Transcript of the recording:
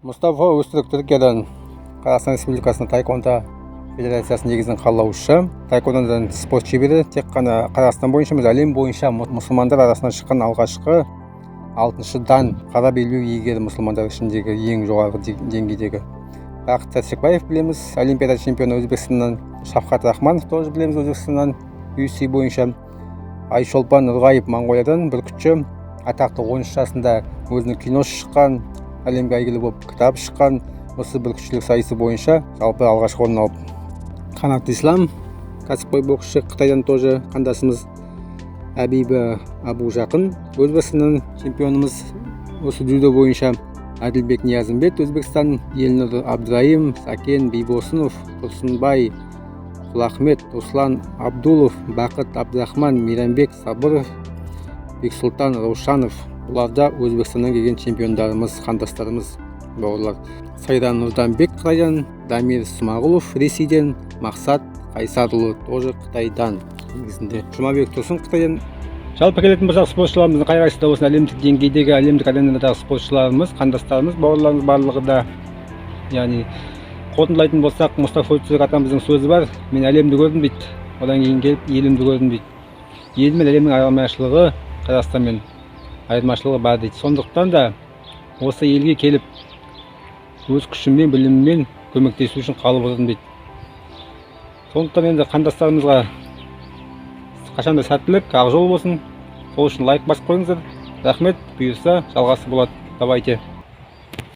Мұстафа Өзтүрік Түркиядан Қазақстан Республикасының таеквондо федерациясының негізін қалаушы, таеквондодан спорт шебері. Тек қана Қазақстан бойынша емес, әлем бойынша мұсылмандар арасынан шыққан алғашқы 6-шы дан қара белбеу иегері мұсылмандар ішіндегі ең жоғарғы деңгейдегі. Бақыт Сәрсекбаев білеміз, олимпиада чемпионы Өзбекстаннан. Шавкат Рахманов тоже білеміз, Өзбекстаннан UFC бойынша. Айшолпан Нұрғайып Моңғолиядан бүркітші, атақты 13 жасында өзінің киносы шыққан, әлемге әйгілі болып кітап шыққан. Осы бүркітшілік сайысы бойынша жалпы алғашқы орын алып. Қанат Ислам кәсіпқой боксшы, Қытайдан тоже қандасымыз. Әбиба Абу Жақын Өзбекстаннан чемпионымыз. Осы дзюдо бойынша Әділбек Ниязымбет Өзбекстан, Елнұр Абдраим, Сакен Бейбосынов, Тұрсынбай Құлахмет, Руслан Абдулов, Бақыт Абдрахман, Мейрамбек Сабыров, Бексұлтан Раушанов. Бұларда Өзбекстаннан келген чемпиондарымыз, қандастарымыз, бауырлар. Сайран Нұрданбек Қытайдан, Дамир Смағұлов Ресейден, Мақсат Қайсарұлы тоже Қытайдан. Негізінде Жұмабек Тұрсын Қытайдан. Жалпы келетін болсақ, спортшыларымыздың қай-қайсысы да осы әлемдік деңгейдегі, әлемдік аренадағы спортшыларымыз, қандастарымыз, бауырларымыз барлығы да. Яғни қорытындылайтын болсақ, Мұстафа Өзтүрік атамыздың сөзі бар: мен әлемді көрдім дейді, одан кейін келіп елімді көрдім дейді. Ел мен әлемнің айырмашылығы Қазақстанмен айырмашылығы бар дейді. Сондықтан да осы елге келіп өз күшіммен, біліміммен көмектесу үшін қалып отырдым дейді. Сондықтан енді қандастарымызға қашанда сәттілік, ақ жол болсын. Сол үшін лайк басып қойыңыздар. Рахмет, бұйырса жалғасы болады. Давайте.